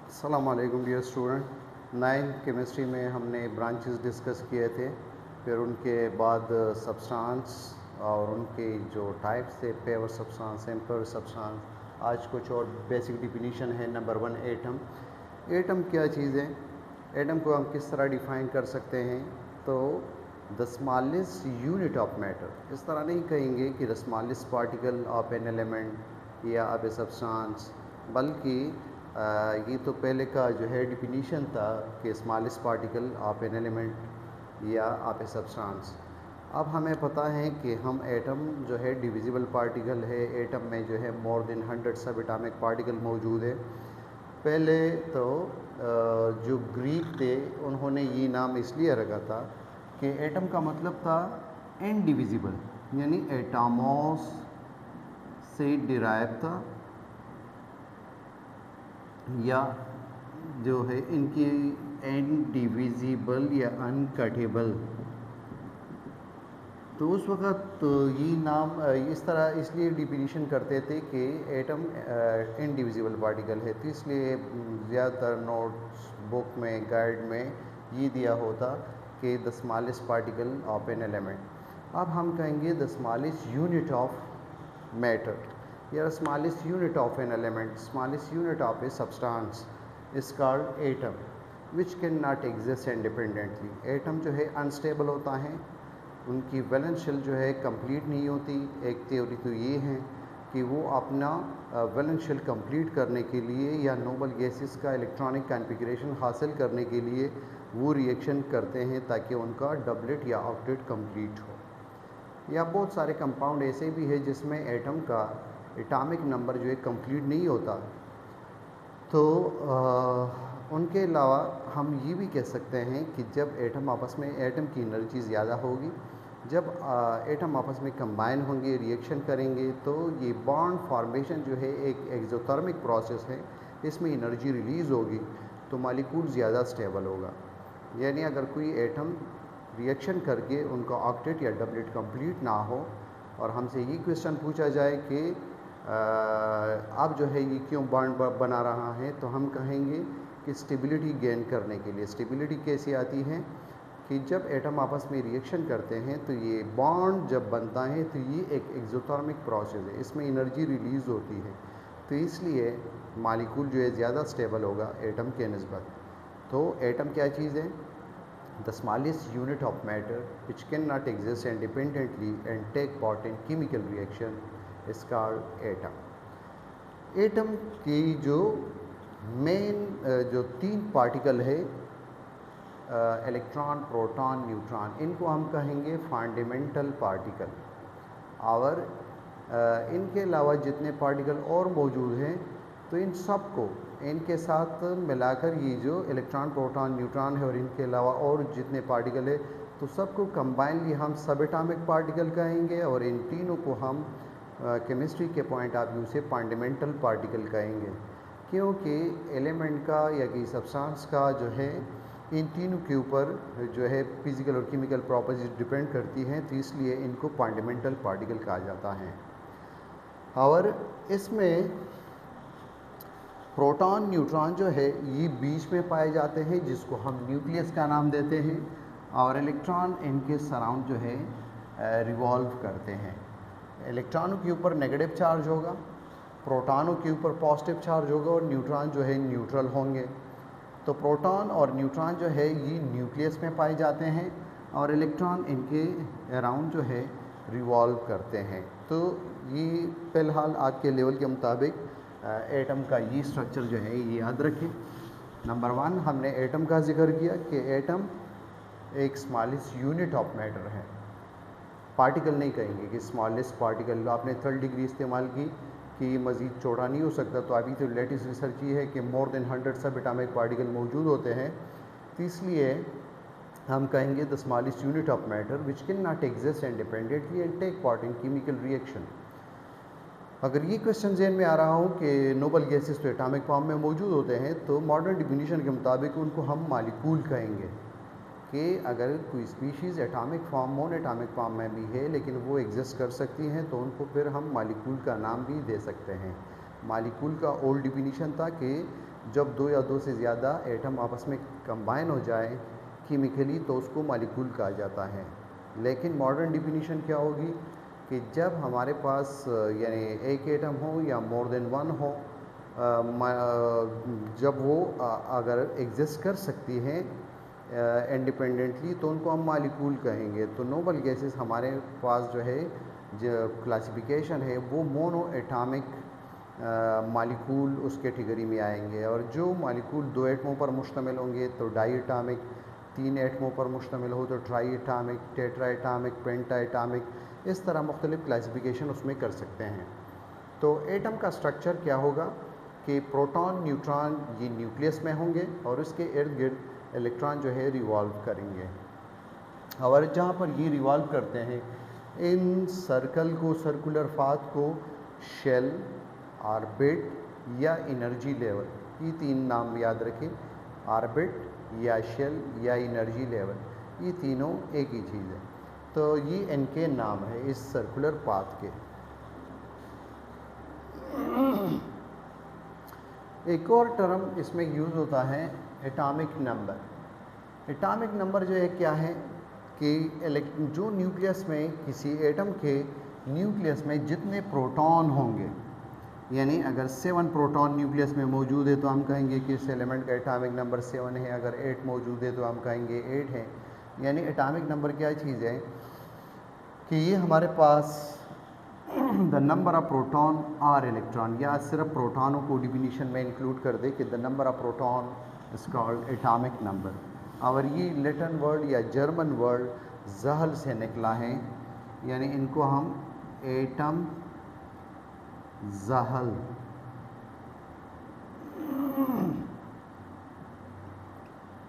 अस्सलाम वालेकुम dear student. Ninth chemistry में हमने ब्रांचेस डिस्कस किए थे, फिर उनके बाद सब्सटेंस और उनके जो टाइप्स थे, पेवर सब्सटेंस, इम्प्योर सब्सटेंस। आज कुछ और बेसिक डिफिनीशन है। Number 1, atom. एटम क्या चीज़ है? एटम को हम किस तरह डिफ़ाइन कर सकते हैं? तो the smallest unit of matter. इस तरह नहीं कहेंगे कि the smallest particle of an element या ऑफ ए सब्सटेंस, बल्कि ये तो पहले का जो है डिफिनीशन था कि smallest particle of an element या ऑफ ए सब्सटेंस। अब हमें पता है कि हम एटम जो है डिविजिबल पार्टिकल है। एटम में जो है मोर देन 100 सब एटॉमिक पार्टिकल मौजूद है। पहले तो जो ग्रीक थे उन्होंने ये नाम इसलिए रखा था कि एटम का मतलब था इनडिविजिबल, यानी एटॉमोस से डिराइव था, या जो है इनकी इनडिविजिबल या अनकटेबल। तो उस वक़्त तो ये नाम इस तरह इसलिए डिफिनीशन करते थे कि एटम इनडिविजिबल पार्टिकल है। तो इसलिए ज़्यादातर नोट्स बुक में, गाइड में ये दिया होता कि the smallest particle of an element. अब हम कहेंगे the smallest unit of matter या smallest unit of an element, smallest unit of a substance is called atom, which can not exist independently. Atom जो है अनस्टेबल होता है, उनकी valence shell जो है कंप्लीट नहीं होती। एक थ्योरी तो ये है कि वो अपना वैलेंस शेल कंप्लीट करने के लिए या नोबल गैसेस का इलेक्ट्रॉनिक कॉन्फ़िगरेशन हासिल करने के लिए वो रिएक्शन करते हैं ताकि उनका डबलेट या ऑक्टेट कंप्लीट हो। या बहुत सारे कंपाउंड ऐसे भी है जिसमें एटम का एटॉमिक नंबर जो है कंप्लीट नहीं होता। तो उनके अलावा हम ये भी कह सकते हैं कि जब एटम आपस में, एटम की एनर्जी ज़्यादा होगी, जब एटम आपस में कंबाइन होंगे, रिएक्शन करेंगे, तो ये बॉन्ड फॉर्मेशन जो है एक एक्सोथर्मिक प्रोसेस है। इसमें एनर्जी रिलीज़ होगी तो मॉलिक्यूल ज़्यादा स्टेबल होगा। यानी अगर कोई एटम रिएक्शन करके उनका ऑक्टेट या डबलेट कंप्लीट ना हो और हमसे ये क्वेश्चन पूछा जाए कि अब जो है ये क्यों बॉन्ड बना रहा है, तो हम कहेंगे कि स्टेबिलिटी गेन करने के लिए। स्टेबिलिटी कैसे आती है कि जब एटम आपस में रिएक्शन करते हैं तो ये बॉन्ड जब बनता है तो ये एक एक्सोथर्मिक प्रोसेस है, इसमें एनर्जी रिलीज़ होती है। तो इसलिए मॉलिक्यूल जो है ज़्यादा स्टेबल होगा एटम के निस्बत। तो एटम क्या चीज़ है? The smallest unit of matter which cannot exist independently and take part in chemical reaction is called atom. Atom की जो मेन जो 3 पार्टिकल है, इलेक्ट्रॉन, प्रोटॉन, न्यूट्रॉन, इनको हम कहेंगे फंडामेंटल पार्टिकल। और इनके अलावा जितने पार्टिकल और मौजूद हैं तो इन सब को इनके साथ मिलाकर ये जो इलेक्ट्रॉन, प्रोटॉन, न्यूट्रॉन है और इनके अलावा और जितने पार्टिकल है तो सबको कंबाइनली हम सब एटॉमिक पार्टिकल कहेंगे, और इन तीनों को हम केमिस्ट्री के पॉइंट ऑफ व्यू से फंडामेंटल पार्टिकल कहेंगे, क्योंकि एलिमेंट का या कि सब्सटेंस का जो है इन तीनों के ऊपर जो है फिज़िकल और केमिकल प्रॉपर्टीज डिपेंड करती हैं। तो इसलिए इनको फंडामेंटल पार्टिकल कहा जाता है। और इसमें प्रोटॉन, न्यूट्रॉन जो है ये बीच में पाए जाते हैं, जिसको हम न्यूक्लियस का नाम देते हैं, और इलेक्ट्रॉन इनके सराउंड जो है रिवॉल्व करते हैं। इलेक्ट्रॉनों के ऊपर नेगेटिव चार्ज होगा, प्रोटॉनों के ऊपर पॉजिटिव चार्ज होगा, और न्यूट्रॉन जो है न्यूट्रल होंगे। तो प्रोटॉन और न्यूट्रॉन जो है ये न्यूक्लियस में पाए जाते हैं और इलेक्ट्रॉन इनके अराउंड जो है रिवॉल्व करते हैं। तो ये फ़िलहाल आज के लेवल के मुताबिक एटम का ये स्ट्रक्चर जो है ये याद रखें। नंबर 1 हमने एटम का जिक्र किया कि एटम एक स्मॉलेस्ट यूनिट ऑफ मैटर है। पार्टिकल नहीं कहेंगे कि स्मॉलेस्ट पार्टिकल। आपने 3rd डिग्री इस्तेमाल की कि मज़ीद चौड़ा नहीं हो सकता, तो अभी तो लेटेस्ट रिसर्च ये है कि मोर देन 100 सब एटॉमिक पार्टिकल मौजूद होते हैं। तो इसलिए हम कहेंगे the smallest unit of matter which can not exist independently and take part in chemical reaction. अगर ये क्वेश्चन ज़हन में आ रहा हो कि नोबल गैसेस तो एटॉमिक फॉर्म में मौजूद होते हैं, तो मॉडर्न डिफिनीशन के मुताबिक उनको हम मॉलिक्यूल कहेंगे। कि अगर कोई species atomic form, non atomic form में भी है लेकिन वो एग्जिस्ट कर सकती हैं, तो उनको फिर हम मॉलिक्यूल का नाम भी दे सकते हैं। मॉलिक्यूल का ओल्ड डिफिनीशन था कि जब दो या दो से ज़्यादा एटम आपस में कंबाइन हो जाए केमिकली तो उसको मॉलिक्यूल कहा जाता है। लेकिन मॉडर्न डिफिनीशन क्या होगी कि जब हमारे पास यानी एक एटम हो या मोर देन वन हो, जब वो अगर एग्जिस्ट कर सकती हैं इंडिपेंडेंटली तो उनको हम मॉलिक्यूल कहेंगे। तो नोबल गैसेस हमारे पास जो है जो क्लासिफिकेशन है वो मोनो एटॉमिक मॉलिक्यूल उस कैटेगरी में आएंगे, और जो मॉलिक्यूल दो एटमों पर मुश्तमिल होंगे तो डाई एटॉमिक, तीन एटमों पर मुश्तमिल हो तो ट्राई एटॉमिक, टेट्रा एटॉमिक, पेंटा एटॉमिक, इस तरह मुख्तलिफ क्लासिफिकेशन उसमें कर सकते हैं। तो एटम का स्ट्रक्चर क्या होगा कि प्रोटॉन न्यूट्रॉन ये न्यूक्लियस में होंगे और उसके इर्द गिर्द इलेक्ट्रॉन जो है रिवॉल्व करेंगे, और जहाँ पर ये रिवॉल्व करते हैं इन सर्कल को, सर्कुलर पाथ को शेल, ऑर्बिट या एनर्जी लेवल, ये तीन नाम याद रखें, ऑर्बिट या शेल या एनर्जी लेवल, ये तीनों एक ही चीज़ है। तो ये इनके नाम है इस सर्कुलर पाथ के। एक और टर्म इसमें यूज़ होता है एटॉमिक नंबर। एटॉमिक नंबर जो है क्या है कि जो न्यूक्लियस में, किसी एटम के न्यूक्लियस में जितने प्रोटॉन होंगे, यानी अगर 7 प्रोटॉन न्यूक्लियस में मौजूद है तो हम कहेंगे कि इस एलिमेंट का एटॉमिक नंबर 7 है। अगर 8 मौजूद है तो हम कहेंगे 8 है। यानी एटॉमिक नंबर क्या चीज़ है कि ये हमारे पास द नंबर ऑफ प्रोटॉन और इलेक्ट्रॉन, या सिर्फ प्रोटॉनों को डिफिनीशन में इंक्लूड कर दे कि the number of proton is called atomic number. और ये लैटिन वर्ड या जर्मन वर्ड जहल से निकला है, यानी इनको हम एटम जहल,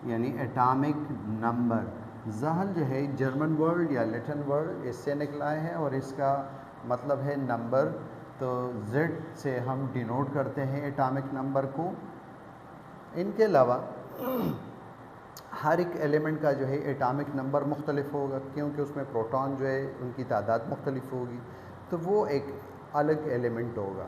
यानी एटॉमिक नंबर। जहल जो है जर्मन वर्ड या लैटिन वर्ड इससे निकला है और इसका मतलब है नंबर। तो Z से हम डिनोट करते हैं एटॉमिक नंबर को। इनके अलावा हर एक एलिमेंट का जो है एटॉमिक नंबर मुख्तलिफ होगा, क्योंकि उसमें प्रोटॉन जो है उनकी तादाद मुख्तलिफ होगी, तो वो एक अलग एलिमेंट होगा।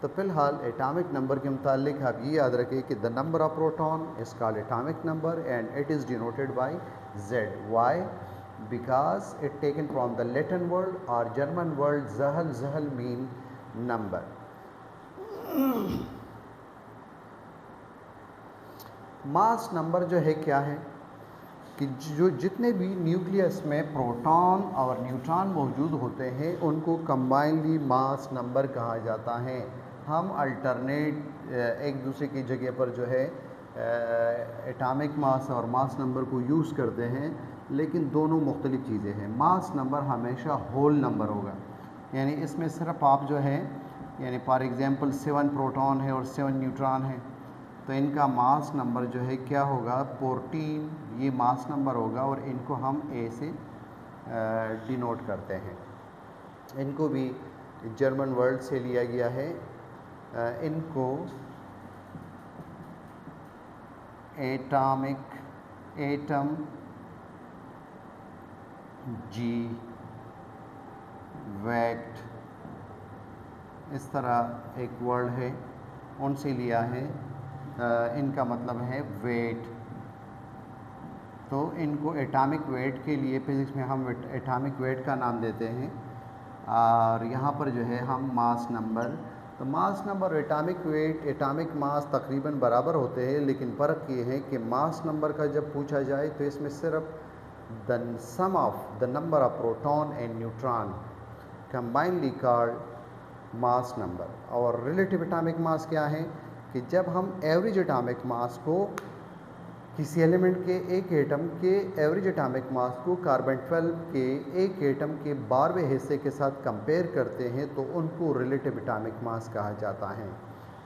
तो फ़िलहाल एटॉमिक नंबर के मुतालिक आप ये याद रखें कि the number of proton is called atomic number and it is denoted by Z. Why? Because it taken from the Latin word or German word zahal. Zahal mean number. Mass number जो है क्या है कि जो जितने भी nucleus में proton और न्यूट्रॉन मौजूद होते हैं उनको कंबाइनली मास नंबर कहा जाता है। हम अल्टरनेट एक दूसरे की जगह पर जो है एटॉमिक मास और मास नंबर को यूज़ करते हैं, लेकिन दोनों मुख्तलिफ चीज़ें हैं। मास नंबर हमेशा होल नंबर होगा, यानी इसमें सिर्फ आप जो है, यानी फॉर एग्ज़ाम्पल 7 प्रोटॉन है और 7 न्यूट्रॉन है, तो इनका मास नंबर जो है क्या होगा 14, ये मास नंबर होगा और इनको हम A से डिनोट करते हैं। इनको भी जर्मन वर्ड से लिया गया है। इनको एटम G, वेट, इस तरह एक वर्ड है उनसे लिया है। इनका मतलब है वेट। तो इनको एटॉमिक वेट के लिए फिज़िक्स में हम एटॉमिक वेट का नाम देते हैं, और यहाँ पर जो है हम मास नंबर। तो मास नंबर और एटॉमिक वेट, एटॉमिक मास तकरीबन बराबर होते हैं, लेकिन फ़र्क ये है कि मास नंबर का जब पूछा जाए तो इसमें सिर्फ the sum of the number of proton and neutron combinedly called mass number. और रिलेटिव एटॉमिक मास क्या है कि जब हम एवरेज एटॉमिक मास को किसी एलिमेंट के एक एटम के एवरेज एटॉमिक मास को कार्बन 12 के एक एटम के 12वें हिस्से के साथ कंपेयर करते हैं तो उनको रिलेटिव एटॉमिक मास कहा जाता है।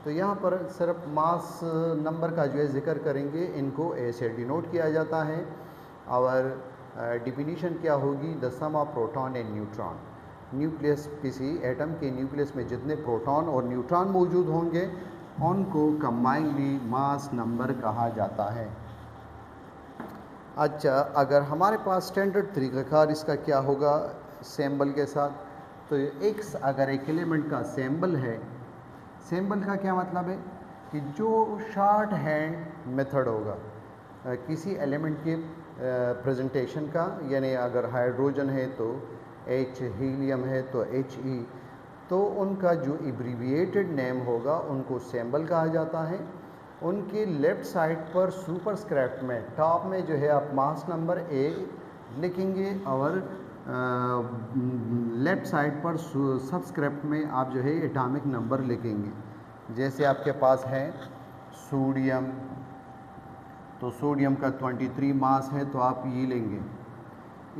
तो यहाँ पर सिर्फ मास नंबर का जो है ज़िक्र करेंगे, इनको ए से डिनोट किया जाता है। और डिफिनीशन क्या होगी, the sum of proton and neutron. Nucleus, किसी एटम के न्यूक्लियस में जितने प्रोटॉन और न्यूट्रॉन मौजूद होंगे उनको कंबाइनली मास नंबर कहा जाता है। अच्छा, अगर हमारे पास स्टैंडर्ड तरीक़ाकार इसका क्या होगा सिंबल के साथ, तो अगर एक एलिमेंट का सिंबल है, सिंबल का क्या मतलब है कि जो शॉर्ट हैंड मेथड होगा किसी एलिमेंट के प्रेजेंटेशन का, यानी अगर हाइड्रोजन है तो H, हीलियम है तो He, तो उनका जो एब्रीविएटेड नेम होगा उनको सिंबल कहा जाता है। उनके लेफ़्ट साइड पर सुपरस्क्रिप्ट में टॉप में जो है आप मास नंबर A लिखेंगे और लेफ़्ट साइड पर सबस्क्रिप्ट में आप जो है एटॉमिक नंबर लिखेंगे। जैसे आपके पास है सोडियम, तो सोडियम का 23 मास है तो आप ये लेंगे।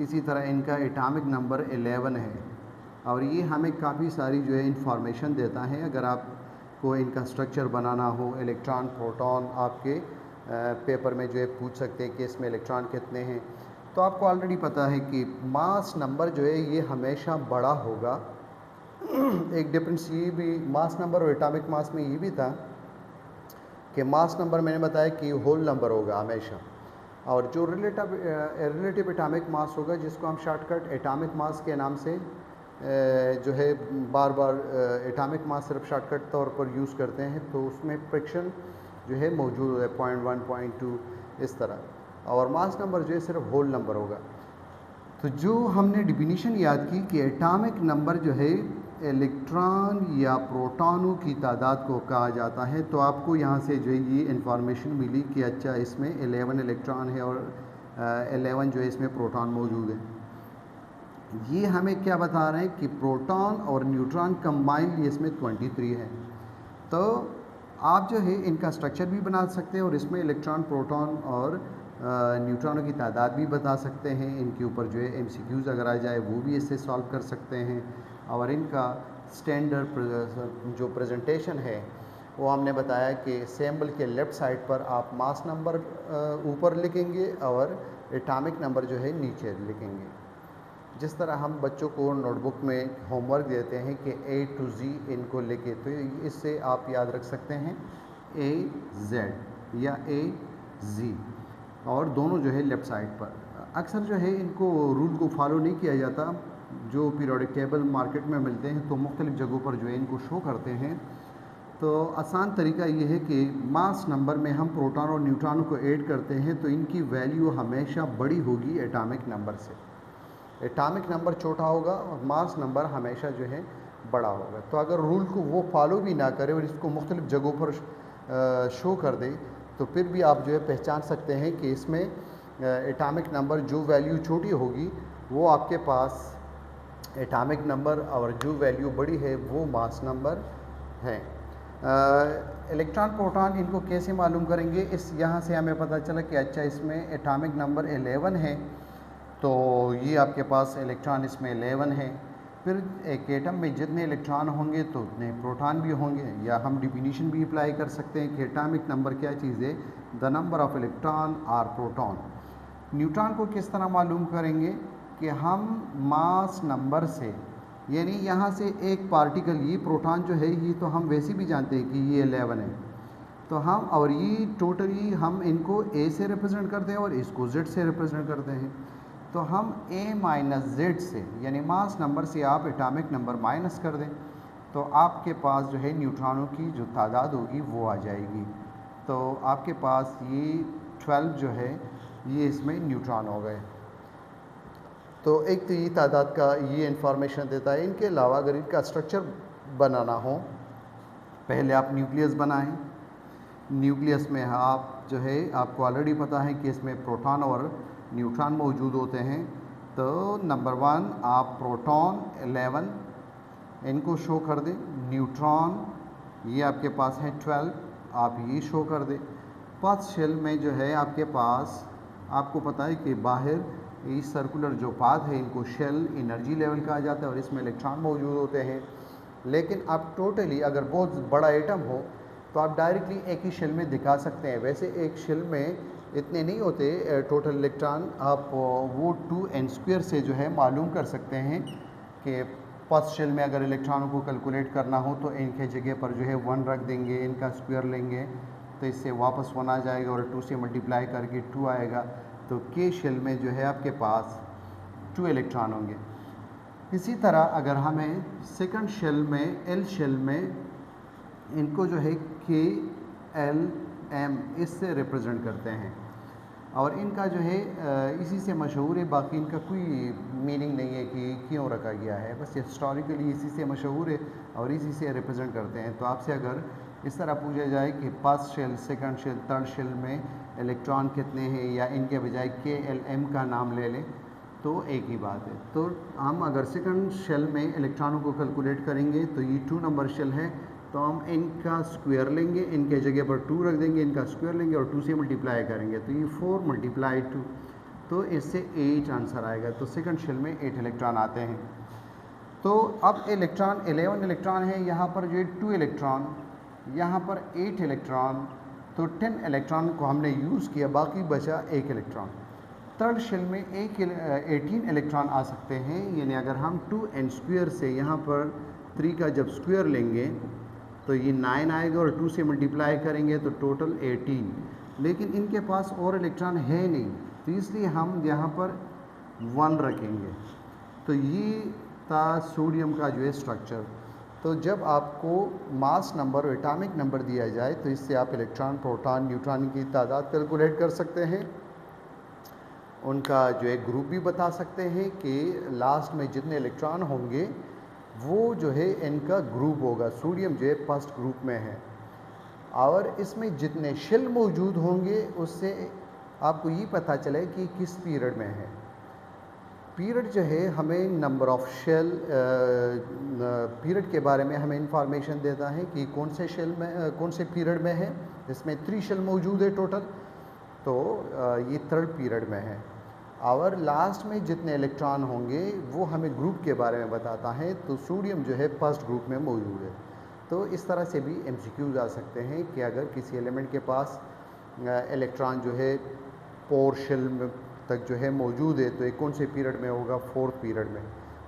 इसी तरह इनका एटॉमिक नंबर 11 है और ये हमें काफ़ी सारी जो है इंफॉर्मेशन देता है। अगर आपको इनका स्ट्रक्चर बनाना हो, इलेक्ट्रॉन प्रोटॉन आपके पेपर में जो है पूछ सकते हैं कि इसमें इलेक्ट्रॉन कितने हैं, तो आपको ऑलरेडी पता है कि मास नंबर जो है ये हमेशा बड़ा होगा। एक डिफरेंस ये भी मास नंबर और एटॉमिक मास में ये भी था कि मास नंबर मैंने बताया कि होल नंबर होगा हमेशा, और जो रिलेटिव एटॉमिक मास होगा जिसको हम शॉर्टकट एटॉमिक मास के नाम से जो है बार बार एटॉमिक मास सिर्फ शॉर्टकट तौर पर यूज़ करते हैं, तो उसमें फ्रिक्शन जो है मौजूद है 0.1, 0.2 इस तरह, और मास नंबर जो है सिर्फ होल नंबर होगा। तो जो हमने डिफिनीशन याद की कि एटॉमिक नंबर जो है इलेक्ट्रॉन या प्रोटॉनों की तादाद को कहा जाता है, तो आपको यहाँ से जो है ये इन्फॉर्मेशन मिली कि अच्छा इसमें 11 इलेक्ट्रॉन है और 11 जो है इसमें प्रोटॉन मौजूद है। ये हमें क्या बता रहे हैं कि प्रोटॉन और न्यूट्रॉन कंबाइंड ये इसमें 23 है। तो आप जो है इनका स्ट्रक्चर भी बना सकते हैं और इसमें इलेक्ट्रॉन, प्रोटॉन और न्यूट्रॉनों की तादाद भी बता सकते हैं। इनके ऊपर जो है MCQs अगर आ जाए वो भी इससे सॉल्व कर सकते हैं। और इनका स्टैंडर्ड जो प्रेजेंटेशन है वो हमने बताया कि सिंबल के लेफ़्ट साइड पर आप मास नंबर ऊपर लिखेंगे और एटॉमिक नंबर जो है नीचे लिखेंगे। जिस तरह हम बच्चों को नोटबुक में होमवर्क देते हैं कि A to Z इनको लिखे, तो इससे आप याद रख सकते हैं AZ या AZ, और दोनों जो है लेफ़्ट साइड पर। अक्सर जो है इनको रूल को फॉलो नहीं किया जाता। जो पीरियोडिक टेबल मार्केट में मिलते हैं तो मुख्तलिफ़ जगहों पर जो है इनको शो करते हैं। तो आसान तरीका ये है कि मास नंबर में हम प्रोटॉन और न्यूट्रॉन को ऐड करते हैं तो इनकी वैल्यू हमेशा बड़ी होगी एटॉमिक नंबर से। एटॉमिक नंबर छोटा होगा और मास नंबर हमेशा जो है बड़ा होगा। तो अगर रूल को वो फॉलो भी ना करे और इसको मुख्तलिफ़ जगहों पर शो कर दे, तो फिर भी आप जो है पहचान सकते हैं कि इसमें एटॉमिक नंबर जो वैल्यू छोटी होगी वो आपके पास एटॉमिक नंबर, और जो वैल्यू बड़ी है वो मास नंबर है। इलेक्ट्रॉन, प्रोटॉन इनको कैसे मालूम करेंगे? इस यहाँ से हमें पता चला कि अच्छा इसमें एटॉमिक नंबर 11 है, तो ये आपके पास इलेक्ट्रॉन इसमें 11 है। फिर एक एटम में जितने इलेक्ट्रॉन होंगे तो उतने प्रोटॉन भी होंगे, या हम डिफिनीशन भी अप्लाई कर सकते हैं कि एटॉमिक नंबर क्या चीज़ है, the number of electron or proton. Neutron को किस तरह मालूम करेंगे कि हम मास नंबर से, यानी यहाँ से एक पार्टिकल, ये प्रोटॉन जो है ये तो हम वैसे भी जानते हैं कि ये 11 है, तो हम, और ये टोटली हम इनको A से रिप्रेजेंट करते हैं और इसको Z से रिप्रेजेंट करते हैं। तो हम A माइनस Z से, यानी मास नंबर से आप एटॉमिक नंबर माइनस कर दें तो आपके पास जो है न्यूट्रॉनों की जो तादाद होगी वो आ जाएगी। तो आपके पास ये 12 जो है ये इसमें न्यूट्रॉन हो गए। तो एक तो ये तादाद का ये इंफॉर्मेशन देता है। इनके अलावा अगर इनका स्ट्रक्चर बनाना हो, पहले आप न्यूक्लियस बनाएं। न्यूक्लियस में आप जो है, आपको ऑलरेडी पता है कि इसमें प्रोटॉन और न्यूट्रॉन मौजूद होते हैं। तो नंबर 1 आप प्रोटॉन 11 इनको शो कर दें, न्यूट्रॉन ये आपके पास है 12, आप ये शो कर दें। फर्स्ट शेल में जो है आपके पास, आपको पता है कि बाहर इस सर्कुलर जो पाथ है इनको शेल एनर्जी लेवल कहा जाता है और इसमें इलेक्ट्रॉन मौजूद होते हैं। लेकिन आप टोटली अगर बहुत बड़ा एटम हो तो आप डायरेक्टली एक ही शेल में दिखा सकते हैं। वैसे एक शेल में इतने नहीं होते टोटल इलेक्ट्रॉन, आप वो 2n² से जो है मालूम कर सकते हैं कि फर्स्ट शेल में अगर इलेक्ट्रॉनों को कैलकुलेट करना हो तो इनके जगह पर जो है 1 रख देंगे, इनका स्क्वायर लेंगे तो इससे वापस 1 आ जाएगा और 2 से मल्टीप्लाई करके 2 आएगा। तो के शेल में जो है आपके पास 2 इलेक्ट्रॉन होंगे। इसी तरह अगर हमें सेकंड शेल में, एल शेल में, इनको जो है के L M इससे रिप्रेजेंट करते हैं और इनका जो है इसी से मशहूर है, बाकी इनका कोई मीनिंग नहीं है कि क्यों रखा गया है, बस हिस्टोरिकली इसी से मशहूर है और इसी से रिप्रेजेंट करते हैं। तो आपसे अगर इस तरह पूछा जाए कि first shell, second shell, third shell में इलेक्ट्रॉन कितने हैं या इनके बजाय KLM का नाम ले लें तो एक ही बात है। तो हम अगर सेकंड शेल में इलेक्ट्रॉनों को कैलकुलेट करेंगे तो ये 2 नंबर शेल है, तो हम इनका स्क्वायर लेंगे, इनके जगह पर 2 रख देंगे, इनका स्क्वायर लेंगे और 2 से मल्टीप्लाई करेंगे तो ये 4 × 2, तो इससे 8 आंसर आएगा। तो सेकंड शेल में 8 इलेक्ट्रॉन आते हैं। तो अब इलेक्ट्रॉन 11 इलेक्ट्रॉन है, यहाँ पर जो है 2 इलेक्ट्रॉन, यहाँ पर 8 इलेक्ट्रॉन, तो 10 इलेक्ट्रॉन को हमने यूज़ किया, बाकी बचा 1 इलेक्ट्रॉन। थर्ड शेल में 18 इलेक्ट्रॉन आ सकते हैं, यानी अगर हम 2n² से यहाँ पर 3 का जब स्क्वायर लेंगे तो ये 9 आएगा और 2 से मल्टीप्लाई करेंगे तो टोटल 18, लेकिन इनके पास और इलेक्ट्रॉन है नहीं, तो इसलिए हम यहाँ पर 1 रखेंगे। तो ये था सोडियम का जो है स्ट्रक्चर। तो जब आपको मास नंबर और एटॉमिक नंबर दिया जाए तो इससे आप इलेक्ट्रॉन, प्रोटॉन, न्यूट्रॉन की तादाद कैलकुलेट कर सकते हैं, उनका जो है ग्रुप भी बता सकते हैं कि लास्ट में जितने इलेक्ट्रॉन होंगे वो जो है इनका ग्रुप होगा। सोडियम जो है फर्स्ट ग्रुप में है और इसमें जितने शेल मौजूद होंगे उससे आपको ये पता चले कि किस पीरियड में है। पीरियड जो है हमें नंबर ऑफ शेल, पीरियड के बारे में हमें इंफॉर्मेशन देता है कि कौन से शेल में, कौन से पीरियड में है। इसमें 3 शेल मौजूद है टोटल, तो ये थर्ड पीरियड में है। और लास्ट में जितने इलेक्ट्रॉन होंगे वो हमें ग्रुप के बारे में बताता है, तो सोडियम जो है फर्स्ट ग्रुप में मौजूद है। तो इस तरह से भी MCQs आ सकते हैं कि अगर किसी एलिमेंट के पास इलेक्ट्रॉन जो है 4 शेल तक जो है मौजूद है तो ये कौन से पीरियड में होगा, 4th पीरियड में।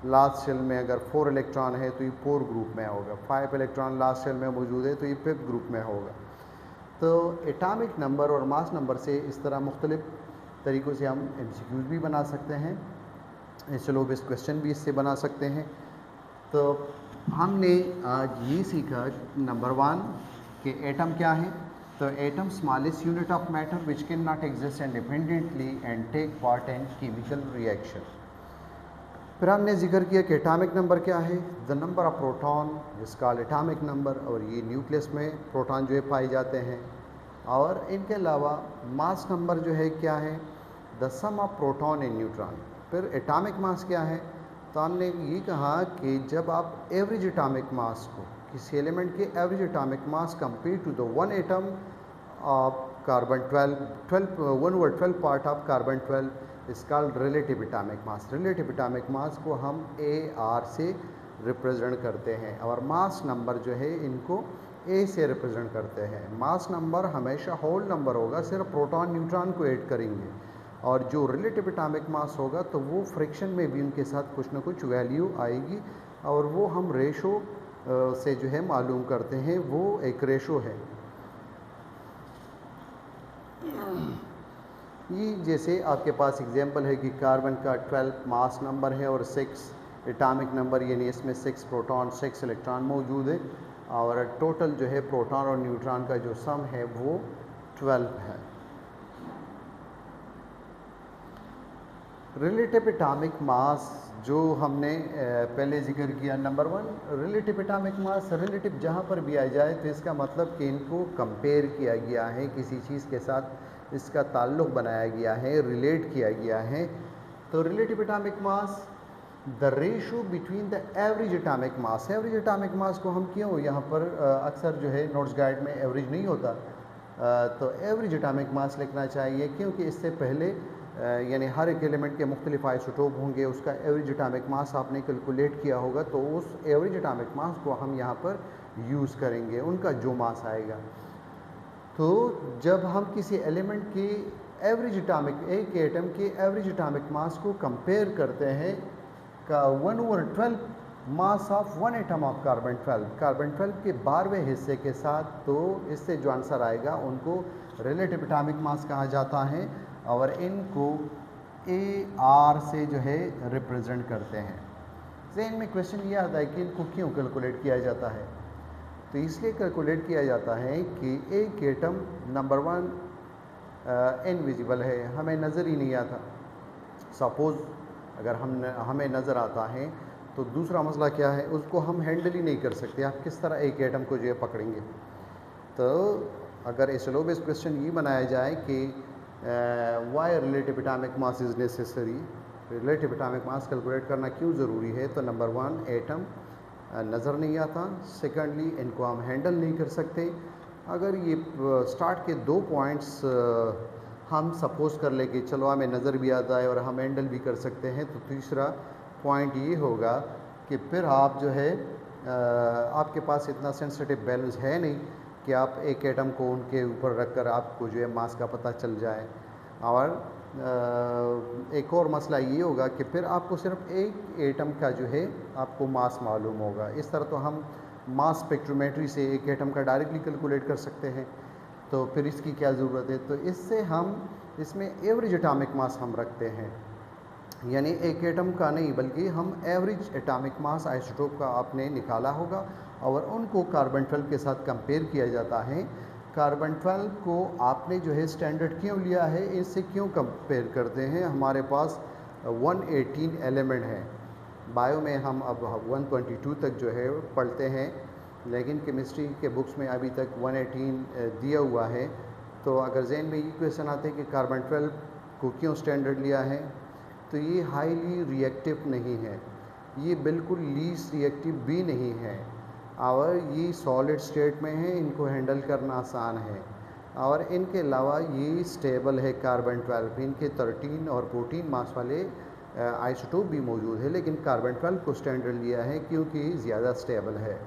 लास्ट शेल में अगर 4 इलेक्ट्रॉन है तो ये 4 ग्रुप में होगा। 5 इलेक्ट्रॉन लास्ट शेल में मौजूद है तो ये 5th ग्रुप में होगा। तो एटॉमिक नंबर और मास नंबर से इस तरह मुख्तलिफ तरीक़ों से हम MCQs भी बना सकते हैं, सिलोबस क्वेश्चन भी इससे बना सकते हैं। तो हमने आज ये सीखा नंबर 1 कि एटम क्या है। तो atom smallest unit of matter which can not exist independently and take part in chemical reaction. फिर हमने जिक्र किया कि एटॉमिक नंबर क्या है, the number of proton is called atomic number, और ये न्यूक्लियस में प्रोटॉन जो है पाए जाते हैं। और इनके अलावा मास नंबर जो है क्या है, the sum of proton and neutron. फिर एटॉमिक मास क्या है, तो हमने ये कहा कि जब आप एवरेज एटॉमिक मास को, किसी एलिमेंट के average atomic mass compare to the 1 atom of carbon 1/12 part of carbon 12 is called relative atomic mass. Relative atomic mass को हम AR से रिप्रेजेंट करते हैं और मास नंबर जो है इनको A से रिप्रेजेंट करते हैं। मास नंबर हमेशा होल नंबर होगा, सिर्फ प्रोटॉन न्यूट्रॉन को ऐड करेंगे, और जो रिलेटिव एटॉमिक मास होगा तो वो फ्रिक्शन में भी उनके साथ कुछ ना कुछ वैल्यू आएगी, और वो हम रेशो से जो है मालूम करते हैं, वो एक रेशो है। ये जैसे आपके पास एग्जांपल है कि कार्बन का 12 मास नंबर है और 6 एटॉमिक नंबर, यानी इसमें 6 प्रोटॉन 6 इलेक्ट्रॉन मौजूद है, और टोटल जो है प्रोटॉन और न्यूट्रॉन का जो सम है वो 12 है। रिलेटिव एटॉमिक मास जो हमने पहले जिक्र किया, number 1 relative atomic mass. Relative जहाँ पर भी आ जाए तो इसका मतलब कि इनको कंपेयर किया गया है, किसी चीज़ के साथ इसका ताल्लुक़ बनाया गया है, रिलेट किया गया है। तो relative atomic mass the ratio between the average atomic mass. Average atomic mass को हम क्यों यहाँ पर अक्सर जो है नोट्स गाइड में एवरेज नहीं होता, तो एवरेज एटॉमिक मास लिखना चाहिए, क्योंकि इससे पहले यानी हर एक एलिमेंट के मुख्तलिफ आइसोटोप होंगे, उसका एवरेज एटॉमिक मास आपने कैलकुलेट किया होगा, तो उस एवरेज एटॉमिक मास को हम यहाँ पर यूज़ करेंगे, उनका जो मास आएगा। तो जब हम किसी एलिमेंट की एवरेज एटॉमिक, एक एटम के एवरेज एटॉमिक मास को कंपेयर करते हैं का 1/12 mass of 1 atom of carbon 12 के 12वें हिस्से के साथ, तो इससे जो आंसर आएगा उनको रिलेटिव एटॉमिक मास कहा जाता है, और इनको AR से जो है रिप्रेजेंट करते हैं। ज़हन में क्वेश्चन ये आता है कि इनको क्यों कैलकुलेट किया जाता है। तो इसलिए कैलकुलेट किया जाता है कि एक एटम नंबर 1 इनविजिबल है, हमें नज़र ही नहीं आता। सपोज़ अगर हमें नज़र आता है तो दूसरा मसला क्या है, उसको हम हैंडल ही नहीं कर सकते। आप किस तरह एक एटम को जो है पकड़ेंगे? तो अगर इस लो बेस क्वेश्चन ये बनाया जाए कि why relative atomic mass is necessary, relative atomic mass calculate करना क्यों ज़रूरी है, तो नंबर 1 एटम नज़र नहीं आता, सेकेंडली इनको हम हैंडल नहीं कर सकते। अगर ये स्टार्ट के 2 पॉइंट्स हम सपोज़ कर लें कि चलो हमें नज़र भी आता है और हम हैंडल भी कर सकते हैं, तो तीसरा पॉइंट ये होगा कि फिर आप जो है आपके पास इतना सेंसिटिव बैलेंस है नहीं कि आप एक एटम को उनके ऊपर रख कर आपको जो है मास का पता चल जाए। और एक और मसला ये होगा कि फिर आपको सिर्फ एक एटम का जो है आपको मास मालूम होगा। इस तरह तो हम मास स्पेक्ट्रोमेट्री से एक एटम का डायरेक्टली कैलकुलेट कर सकते हैं, तो फिर इसकी क्या ज़रूरत है? तो इससे हम इसमें एवरेज एटॉमिक मास हम रखते हैं, यानी एक एटम का नहीं बल्कि हम एवरेज एटॉमिक मास आइसोटोप का आपने निकाला होगा और उनको कार्बन 12 के साथ कंपेयर किया जाता है। कार्बन 12 को आपने जो है स्टैंडर्ड क्यों लिया है, इससे क्यों कंपेयर करते हैं? हमारे पास 118 एलिमेंट हैं। बायो में हम अब 122 तक जो है पढ़ते हैं, लेकिन केमिस्ट्री के बुक्स में अभी तक 118 दिया हुआ है। तो अगर जहन में ये क्वेश्चन आते हैं कि कार्बन 12 को क्यों स्टैंडर्ड लिया है, तो ये हाईली रिएक्टिव नहीं है, ये बिल्कुल लीस्ट रिएक्टिव भी नहीं है, और ये सॉलिड स्टेट में है, इनको हैंडल करना आसान है, और इनके अलावा ये स्टेबल है। कार्बन 12 इनके 13 और 14 मास वाले आइसोटोप भी मौजूद है, लेकिन कार्बन 12 को स्टैंडर्ड लिया है क्योंकि ज़्यादा स्टेबल है,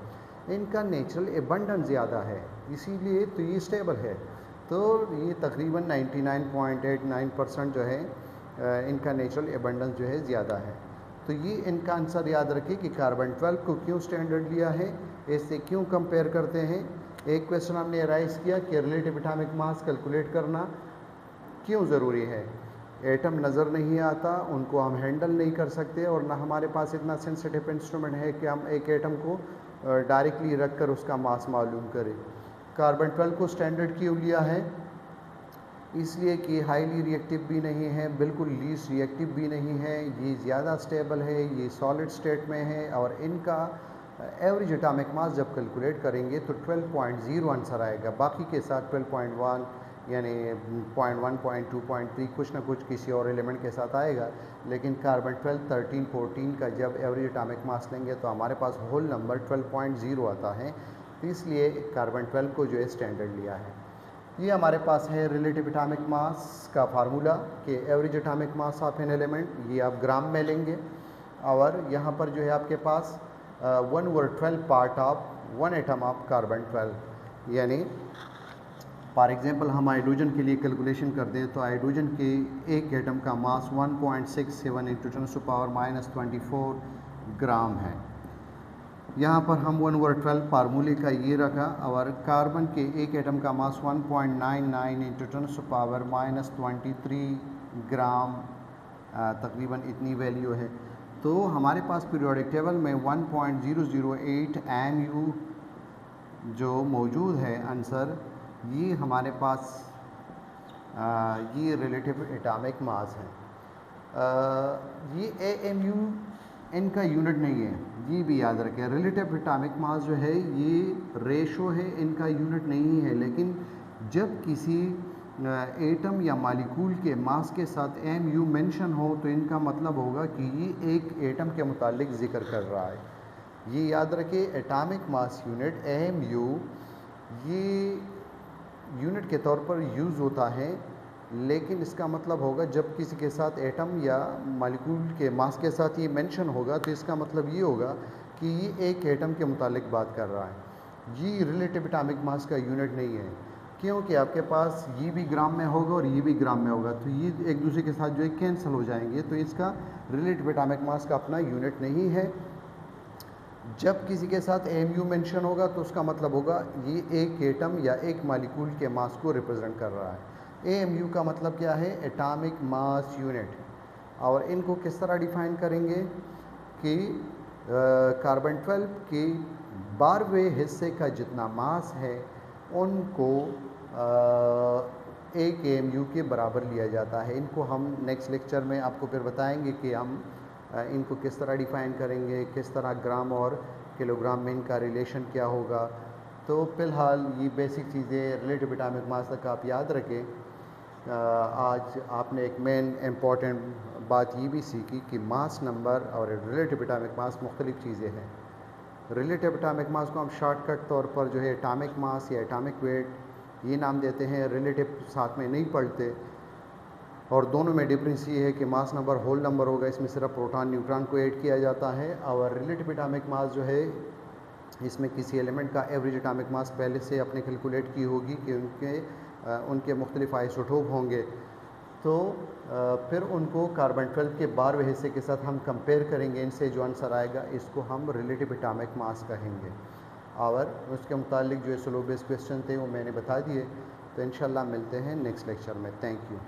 इनका नेचुरल एबंडेंस ज़्यादा है, इसीलिए तो ये स्टेबल है। तो ये तकरीबन 99.89% जो है इनका नेचुरल एबंडेंस जो है ज़्यादा है। तो ये इनका आंसर याद रखिए कि कार्बन 12 को क्यों स्टैंडर्ड लिया है, इससे क्यों कंपेयर करते हैं। एक क्वेश्चन हमने राइज किया कि रिलेटिव एटॉमिक मास कैलकुलेट करना क्यों ज़रूरी है। एटम नज़र नहीं आता, उनको हम हैंडल नहीं कर सकते, और ना हमारे पास इतना सेंसिटिव इंस्ट्रूमेंट है कि हम एक एटम को डायरेक्टली रख कर उसका मास मालूम करें। कार्बन 12 को स्टैंडर्ड क्यों लिया है? इसलिए कि हाईली रिएक्टिव भी नहीं है, बिल्कुल लीस्ट रिएक्टिव भी नहीं है, ये ज़्यादा स्टेबल है, ये सॉलिड स्टेट में है, और इनका एवरेज एटॉमिक मास जब कैलकुलेट करेंगे तो 12.0 आंसर आएगा। बाकी के साथ 12.1 यानी 0.1, 0.2, 0.3 कुछ ना कुछ किसी और एलिमेंट के साथ आएगा, लेकिन कार्बन 12, 13, 14 का जब एवरेज एटॉमिक मास लेंगे तो हमारे पास होल नंबर 12.0 आता है। तो इसलिए कार्बन 12 को जो है स्टैंडर्ड लिया है। ये हमारे पास है रिलेटिव एटॉमिक मास का फार्मूला कि average atomic mass of an element, ये आप ग्राम में लेंगे, और यहाँ पर जो है आपके पास 1/12 part of 1 atom of carbon 12, यानी फॉर एग्जांपल हम हाइड्रोजन के लिए कैलकुलेशन करते हैं तो हाइड्रोजन के एक एटम का मास 1.67 × 10⁻24 ग्राम है। यहाँ पर हम 1/12 फार्मूले का ये रखा, और कार्बन के एक एटम का मास 1.99 × 10⁻23 ग्राम तकरीबन इतनी वैल्यू है। तो हमारे पास पीरियोडिक टेबल में 1.008 mu जो मौजूद है आंसर, ये हमारे पास ये रिलेटिव एटॉमिक मास है। ये AMU इनका यूनिट नहीं है, ये भी याद रखें। रिलेटिव एटॉमिक मास जो है ये रेशो है, इनका यूनिट नहीं है, लेकिन जब किसी एटम या मालिक्यूल के मास के साथ MU मेंशन हो तो इनका मतलब होगा कि ये एक एटम के मुतालिक ज़िक्र कर रहा है। ये याद रखें, एटॉमिक मास यूनिट AMU ये यूनिट के तौर पर यूज़ होता है, लेकिन इसका मतलब होगा जब किसी के साथ एटम या मालिक्यूल के मास के साथ ये मेंशन होगा तो इसका मतलब ये होगा कि ये एक एटम के मुतालिक बात कर रहा है। ये रिलेटिव एटॉमिक मास का यूनिट नहीं है, क्योंकि आपके पास ये भी ग्राम में होगा और ये भी ग्राम में होगा, तो ये एक दूसरे के साथ जो है कैंसिल हो जाएंगे, तो इसका रिलेटिव एटॉमिक मास का अपना यूनिट नहीं है। जब किसी के साथ AMU मेंशन होगा तो उसका मतलब होगा ये एक एटम या एक मालिक्यूल के मास को रिप्रेजेंट कर रहा है। AMU का मतलब क्या है? Atomic mass unit. और इनको किस तरह डिफाइन करेंगे कि कार्बन 12 की 12वें हिस्से का जितना मास है उनको 1 AMU के बराबर लिया जाता है। इनको हम नेक्स्ट लेक्चर में आपको फिर बताएंगे कि हम इनको किस तरह डिफ़ाइन करेंगे, किस तरह ग्राम और किलोग्राम में इनका रिलेशन क्या होगा। तो फ़िलहाल ये बेसिक चीज़ें रिलेटिव एटॉमिक मास तक आप याद रखें। आज आपने एक मेन इम्पॉर्टेंट बात ये भी सीखी कि मास नंबर और रिलेटिव एटॉमिक मास मुख्तलिफ़ चीज़ें हैं। रिलेटिव एटॉमिक मास को हम शॉर्टकट तौर पर जो है एटॉमिक मास या एटॉमिक वेट ये नाम देते हैं, रिलेटिव साथ में नहीं पढ़ते। और दोनों में डिफरेंस ये है कि मास नंबर होल नंबर होगा, इसमें सिर्फ प्रोटॉन न्यूट्रॉन को ऐड किया जाता है, और रिलेटिव एटॉमिक मास जो है इसमें किसी एलिमेंट का एवरेज एटॉमिक मास पहले से अपने कैलकुलेट की होगी कि उनके मुख्तलिफ आइसोटोप होंगे। तो फिर उनको कार्बन 12 के 12वें हिस्से के साथ हम कंपेयर करेंगे, इनसे जो आंसर आएगा इसको हम रिलेटिव एटॉमिक मास कहेंगे। और उसके मुतालिक जो सिलेबस क्वेश्चन थे वो मैंने बता दिए। तो इंशाल्लाह मिलते हैं नेक्स्ट लेक्चर में। Thank you.